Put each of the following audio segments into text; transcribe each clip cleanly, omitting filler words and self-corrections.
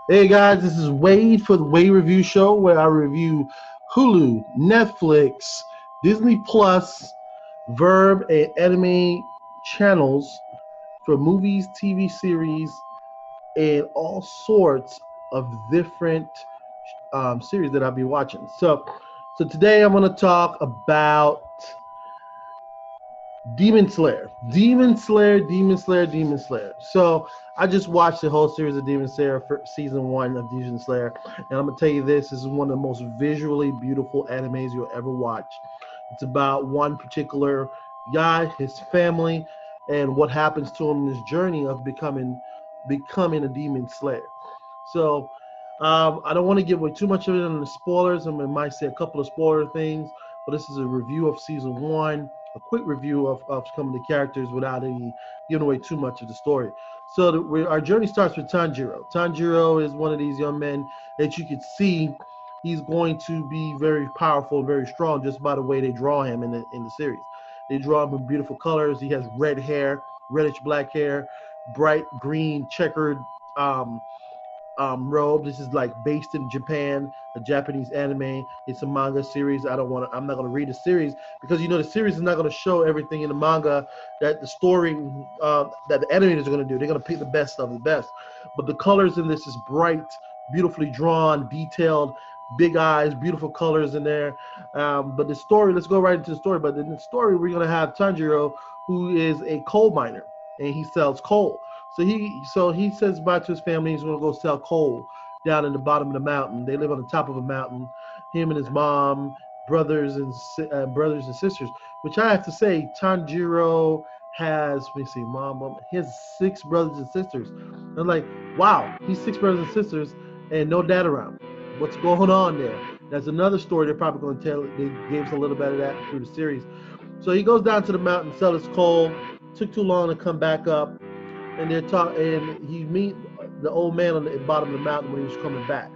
Hey guys, this is Wade for the Wade Review Show, where I review Hulu, Netflix, Disney Plus, Verb, and anime channels for movies, TV series, and all sorts of different series that I'll be watching. So today I'm going to talk about Demon Slayer. Demon Slayer, Demon Slayer, Demon Slayer. So I just watched the whole series of Demon Slayer for season one of Demon Slayer. And I'm gonna tell you this is one of the most visually beautiful animes you'll ever watch. It's about one particular guy, his family, and what happens to him in his journey of becoming a demon slayer. So I don't want to give away too much of it on the spoilers. I might say a couple of spoiler things, but this is a review of season one, a quick review of some of the characters without any giving away too much of the story. So our journey starts with Tanjiro. Tanjiro is one of these young men that you could see he's going to be very powerful, very strong, just by the way they draw him in the series. They draw him in beautiful colors. He has red hair, reddish black hair, bright green checkered um, robe. This is like based in Japan, a Japanese anime. It's a manga series. I'm not gonna read the series because the series is not gonna show everything in the manga that the story that the animators are gonna do. They're gonna pick the best of the best. But the colors in this is bright, beautifully drawn, detailed, big eyes, beautiful colors in there. But the story, let's go right into the story. But in the story, we're gonna have Tanjiro, who is a coal miner, and he sells coal. So he says bye to his family. He's gonna go sell coal down in the bottom of the mountain. They live on the top of a mountain. Him and his mom, brothers and sisters. Which I have to say, Tanjiro has. Let me see, mom. He has 6 brothers and sisters. I'm like, wow, he's 6 brothers and sisters and no dad around. What's going on there? That's another story they're probably going to tell. They gave us a little bit of that through the series. So he goes down to the mountain, sell his coal. Took too long to come back up, and they're talking, and he meet the old man on the bottom of the mountain when he was coming back.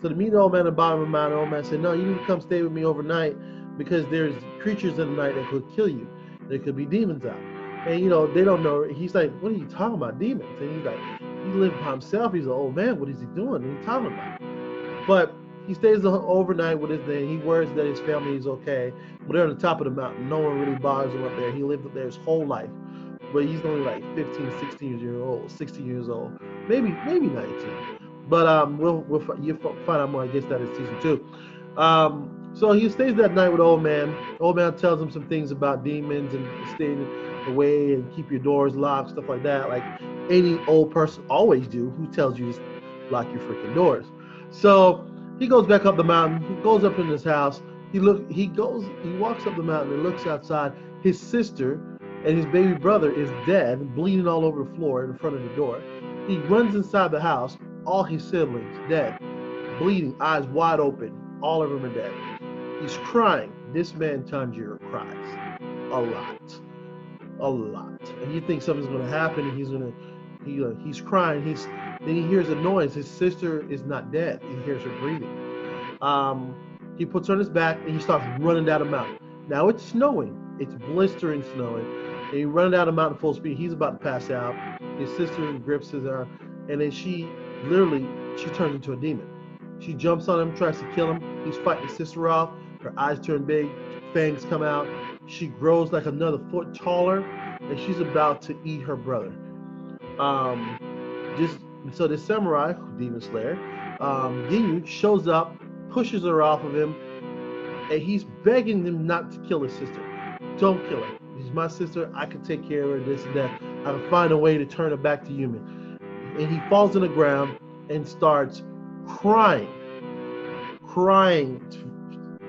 So to meet the old man at the bottom of the mountain, the old man said, "No, you need to come stay with me overnight because there's creatures in the night that could kill you. There could be demons out." And they don't know. He's like, "What are you talking about, demons?" And he's like, "He lived by himself. He's an old man. What is he doing? What are you talking about?" But he stays overnight with his thing. He worries that his family is okay. But they're on the top of the mountain. No one really bothers him up there. He lived up there his whole life. But he's only like 15, 16 years old, 60 years old, maybe 19. But you'll find out more. I guess that is season 2. So he stays that night with the old man. The old man tells him some things about demons and staying away and keep your doors locked, stuff like that. Like any old person always do, who tells you to lock your freaking doors. So he goes back up the mountain. He goes up in his house. He walks up the mountain and looks outside. His sister and his baby brother is dead, bleeding all over the floor in front of the door. He runs inside the house. All his siblings dead, bleeding, eyes wide open. All of them are dead. He's crying. This man Tanjiro cries a lot, a lot. And you think something's going to happen, and he's crying. Then he hears a noise. His sister is not dead. He hears her breathing. He puts her on his back and he starts running down the mountain. Now it's snowing. It's blistering snowing. And he runs down the mountain full speed. He's about to pass out. His sister grips his arm, and then she turns into a demon. She jumps on him, tries to kill him. He's fighting his sister off. Her eyes turn big, fangs come out. She grows like another foot taller, and she's about to eat her brother. Just so this samurai, Demon Slayer, Ginyu shows up, pushes her off of him, and he's begging him not to kill his sister. Don't kill her. She's my sister. I can take care of her, this and that. I can find a way to turn her back to human. And he falls on the ground and starts crying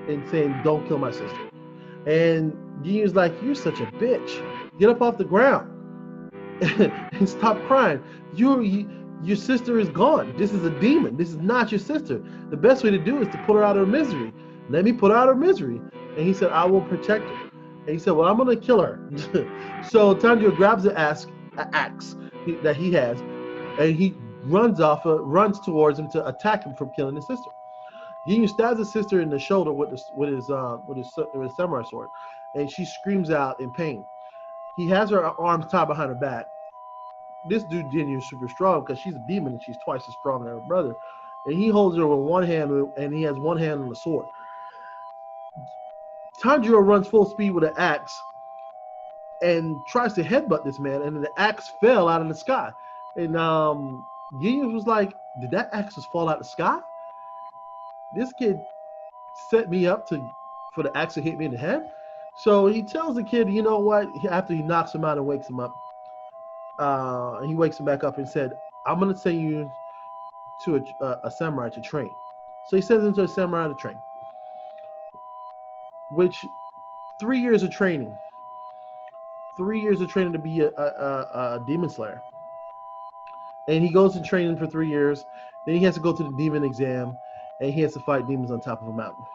and saying, "Don't kill my sister." And Ginyu's like, "You're such a bitch. Get up off the ground and stop crying. Your sister is gone. This is a demon. This is not your sister. The best way to do is to put her out of her misery. Let me put her out of her misery." And he said, "I will protect her." And he said, "Well, I'm going to kill her." So Tanjiro grabs an axe that he has, and he runs towards him to attack him from killing his sister. Ginyu stabs his sister in the shoulder with his samurai sword, and she screams out in pain. He has her arms tied behind her back, this dude Jenny is super strong because she's a demon and she's twice as strong as her brother. And he holds her with one hand and he has one hand on the sword. Tanjiro runs full speed with an axe and tries to headbutt this man, and the axe fell out of the sky. And Gideon was like, "Did that axe just fall out of the sky? This kid set me up for the axe to hit me in the head." So he tells the kid, "You know what?" After he knocks him out and wakes him up, he wakes him back up and said, "I'm gonna send you to a samurai to train." So he sends him to a samurai to train, which 3 years of training. 3 years of training to be a demon slayer. And he goes to training for 3 years. Then he has to go to the demon exam, and he has to fight demons on top of a mountain.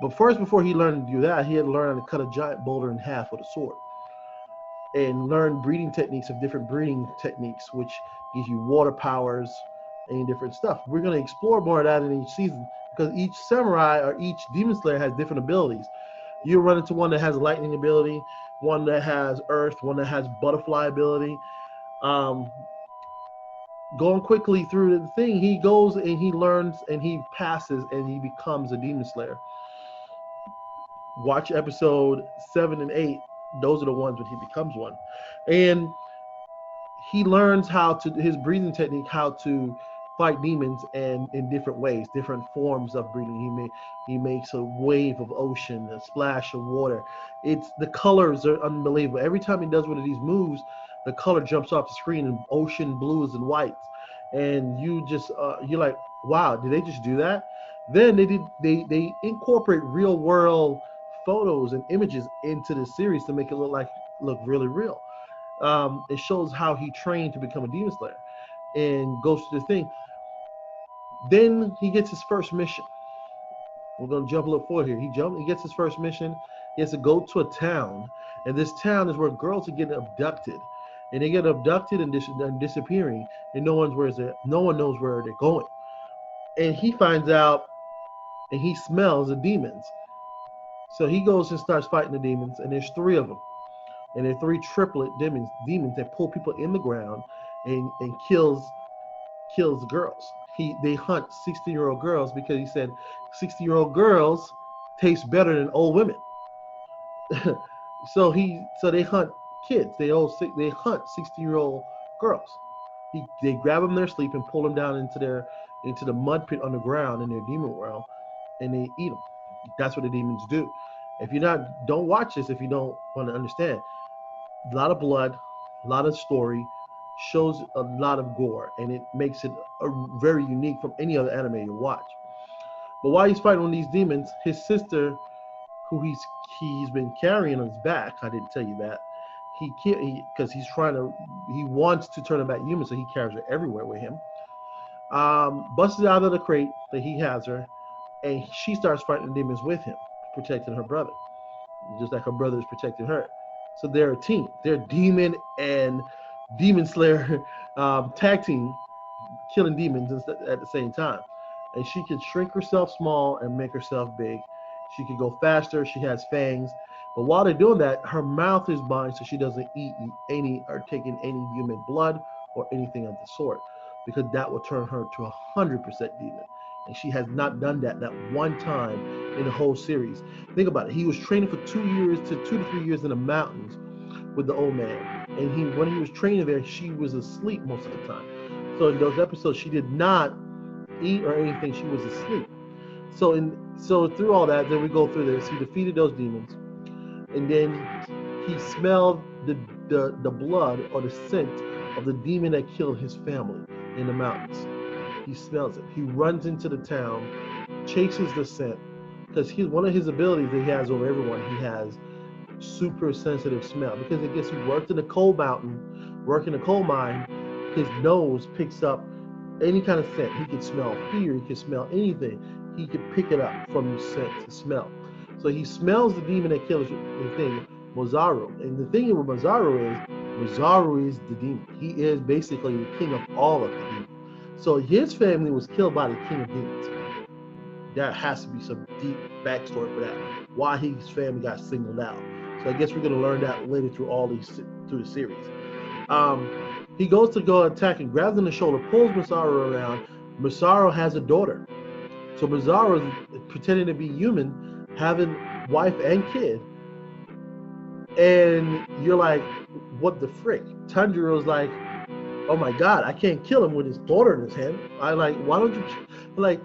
But first, before he learned to do that, he had to learn how to cut a giant boulder in half with a sword, and learn breeding techniques of different breeding techniques, which gives you water powers and different stuff. We're going to explore more of that in each season because each samurai or each demon slayer has different abilities. You run into one that has lightning ability, one that has earth, one that has butterfly ability. Um, Going quickly through the thing, he goes and he learns and he passes and he becomes a demon slayer. Watch episode 7 and 8. Those are the ones when he becomes one. And he learns how to his breathing technique, how to fight demons, and in different ways, different forms of breathing. He makes a wave of ocean, a splash of water. It's the colors are unbelievable. Every time he does one of these moves, the color jumps off the screen in ocean blues and whites, and you're like, wow, did they just do that? Then they incorporate real world photos and images into the series to make it look really real. It shows how he trained to become a demon slayer and goes to the thing. Then he gets his first mission. We're gonna jump a little forward here. He gets his first mission. He has to go to a town, and this town is where girls are getting abducted, and they get abducted and disappearing, and no one knows where they're going. And he finds out, and he smells the demons. So he goes and starts fighting the demons, and there's three of them, and they're three triplet demons that pull people in the ground and kills girls. They hunt 16-year-old girls because he said 16-year-old girls taste better than old women. So they hunt kids. They hunt 16-year-old girls. They grab them in their sleep and pull them down into the mud pit underground in their demon world, and they eat them. That's what the demons do. If you're not, don't watch this if you don't want to understand. A lot of blood, a lot of story, shows a lot of gore, and it makes it very unique from any other anime you watch. But while he's fighting these demons, his sister, who he's been carrying on his back, I didn't tell you that. Because he wants to turn her back human, so he carries her everywhere with him. Busts out of the crate that he has her, and she starts fighting demons with him, protecting her brother, just like her brother is protecting her. So they're a team. They're demon and demon slayer tag team, killing demons at the same time. And she can shrink herself small and make herself big. She can go faster. She has fangs. But while they're doing that, her mouth is bind so she doesn't eat any or take in any human blood or anything of the sort, because that will turn her to 100% demon. And she has not done that one time in the whole series. Think about it. He was training for 2 to 3 years in the mountains with the old man. And when he was training there, she was asleep most of the time. So in those episodes, she did not eat or anything. She was asleep. So through all that, then we go through this. He defeated those demons, and then he smelled the blood or the scent of the demon that killed his family in the mountains. He smells it. He runs into the town, chases the scent, because one of his abilities that he has over everyone, he has super sensitive smell. Because I guess he worked in a coal mine, his nose picks up any kind of scent. He can smell fear. He can smell anything. He can pick it up from the scent, the smell. So he smells the demon that kills the thing, Mozaru. And the thing with Mozaru is the demon. He is basically the king of all of the demons. So his family was killed by the king of demons. There has to be some deep backstory for that, why his family got singled out. So I guess we're going to learn that later through the series. He goes to go attack and grabs him in the shoulder, pulls Masaru around. Masaru has a daughter. So Masaru is pretending to be human, having wife and kid. And you're like, what the frick? Tanjiro's like, oh my God, I can't kill him with his daughter in his hand. I like, why don't you, like,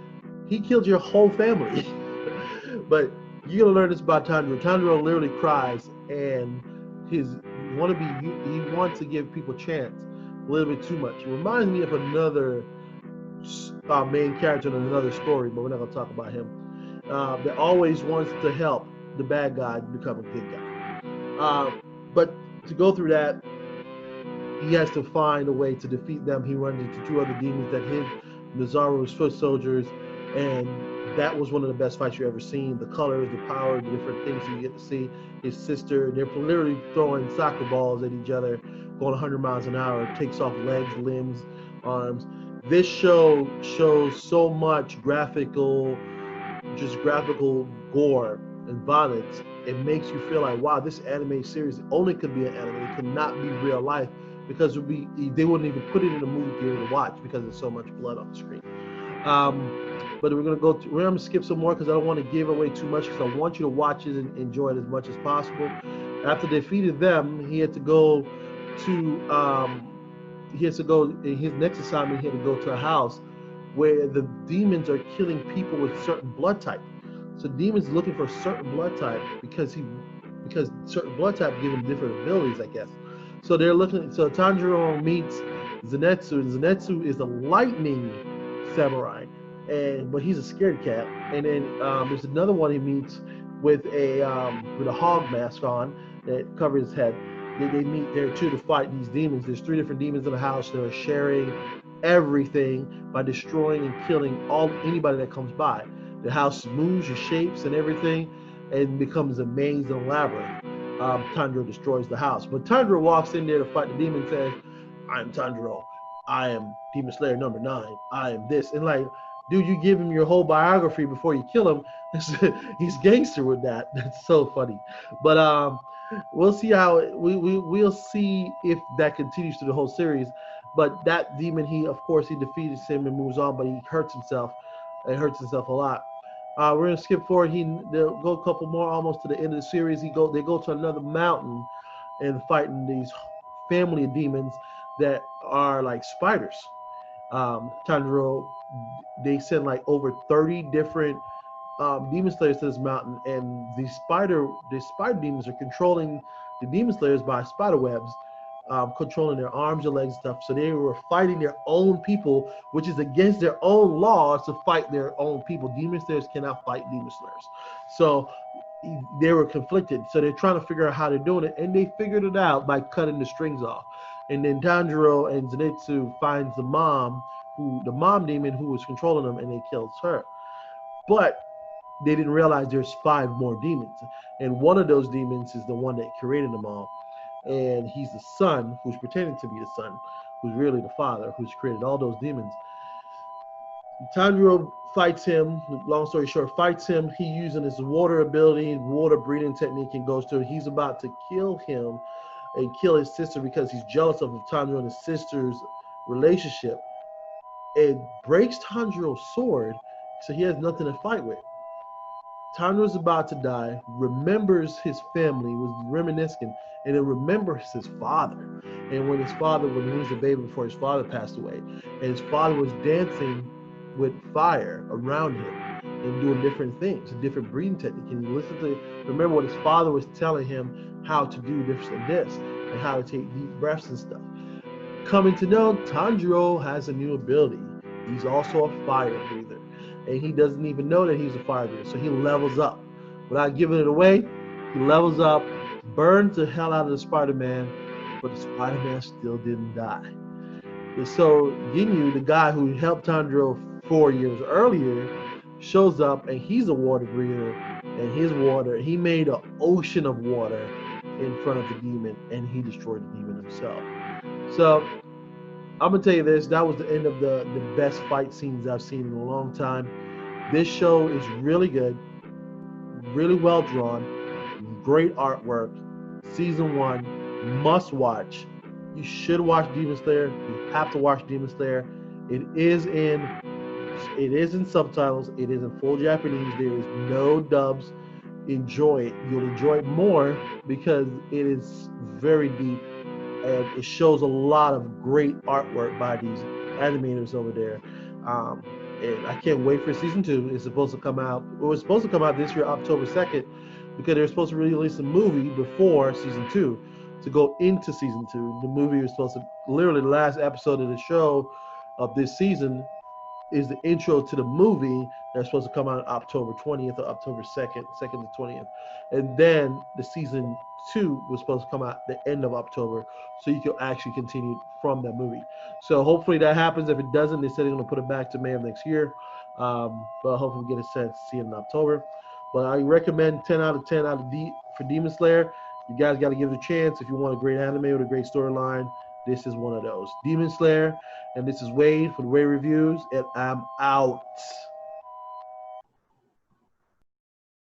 he killed your whole family. But you're gonna learn this about Tanjiro. Tanjiro literally cries, and his he wants to give people a chance a little bit too much. It reminds me of another main character in another story, but we're not gonna talk about him. That always wants to help the bad guy become a good guy. But to go through that, he has to find a way to defeat them. He runs into two other demons that hit Masaru's foot soldiers, and that was one of the best fights you've ever seen. The colors, the power, the different things you get to see. His sister, they're literally throwing soccer balls at each other, going 100 miles an hour, takes off legs, limbs, arms. This show shows so much graphical gore and violence. It makes you feel like, wow, this anime series only could be an anime. It could not be real life, because they wouldn't even put it in a movie theater to watch because there's so much blood on the screen. But we're gonna skip some more because I don't want to give away too much, because I want you to watch it and enjoy it as much as possible. After they defeated them, he had to go in his next assignment. He had to go to a house where the demons are killing people with certain blood type. So demons looking for a certain blood type because certain blood type give him different abilities, I guess. So they're looking. So Tanjiro meets Zenitsu, and Zenitsu is a lightning samurai, but he's a scared cat. And then there's another one he meets with a hog mask on that covers his head. They meet there too to fight these demons. There's 3 different demons in the house. They're sharing everything by destroying and killing anybody that comes by. The house moves, it shapes and everything, and becomes a maze and labyrinth. Tanjiro destroys the house, but Tanjiro walks in there to fight the demon and says, "I'm Tanjiro. I am Demon Slayer number 9. I am this." And like, dude, you give him your whole biography before you kill him. He's gangster with that. That's so funny. But we'll see we'll see if that continues through the whole series. But that demon, he defeats him and moves on, but he hurts himself. It hurts himself a lot. We're gonna skip forward. They'll go a couple more, almost to the end of the series. They go to another mountain and fighting these family of demons that are like spiders. Tanjiro, they send like over 30 different demon slayers to this mountain, and the spider demons are controlling the demon slayers by spider webs, controlling their arms and legs and stuff. So they were fighting their own people, which is against their own laws to fight their own people. Demon slayers cannot fight demon slayers. So they were conflicted. So they're trying to figure out how they're doing it, and they figured it out by cutting the strings off. And then Tanjiro and Zenitsu finds the mom demon who was controlling them, and they kills her. But they didn't realize there's 5 more demons, and one of those demons is the one that created them all, and he's the son who's pretending to be the son, who's really the father, who's created all those demons. Tanjiro fights him. Long story short, fights him. He using his water ability, water breathing technique, and goes to. He's about to kill him and kill his sister because he's jealous of Tanjiro and his sister's relationship. It breaks Tanjiro's sword, so he has nothing to fight with. Tanjiro's about to die, remembers his family, was reminiscing, and then remembers his father. And when he was a baby before his father passed away, and his father was dancing with fire around him and doing different things, a different breathing technique. And he remember what his father was telling him how to do this and this, and how to take deep breaths and stuff. Coming to know, Tanjiro has a new ability. He's also a fire breather. And he doesn't even know that he's a fire breather. So he levels up. Without giving it away, he levels up, burns the hell out of the Spider-Man, but the Spider-Man still didn't die. And so Ginyu, the guy who helped Tanjiro 4 years earlier, shows up, and he's a water breather. And his water, he made an ocean of water in front of the demon, and he destroyed the demon himself. So I'm gonna tell you this, that was the end of the best fight scenes I've seen in a long time. This show is really good, really well drawn, great artwork. Season 1, must watch. You should watch Demon Slayer. You have to watch Demon Slayer. It is in subtitles. It is in full Japanese. There is no dubs. Enjoy it. You'll enjoy it more because it is very deep and it shows a lot of great artwork by these animators over there. Um, and I can't wait for season 2. It's supposed to come out. It was supposed to come out this year, October 2nd, because they were supposed to release a movie before season 2 to go into season 2. The movie was supposed to, literally the last episode of the show of this season is the intro to the movie that's supposed to come out October 20th or October 2nd, 2nd to 20th. And then the season 2 was supposed to come out the end of October, so you can actually continue from that movie. So hopefully that happens. If it doesn't, they said they're going to put it back to May of next year. But hopefully we get a chance to see it in October. But I recommend 10 out of 10 out of for Demon Slayer. You guys got to give it a chance. If you want a great anime with a great storyline, this is one of those. Demon Slayer. And this is Wade for the Wade Reviews, and I'm out.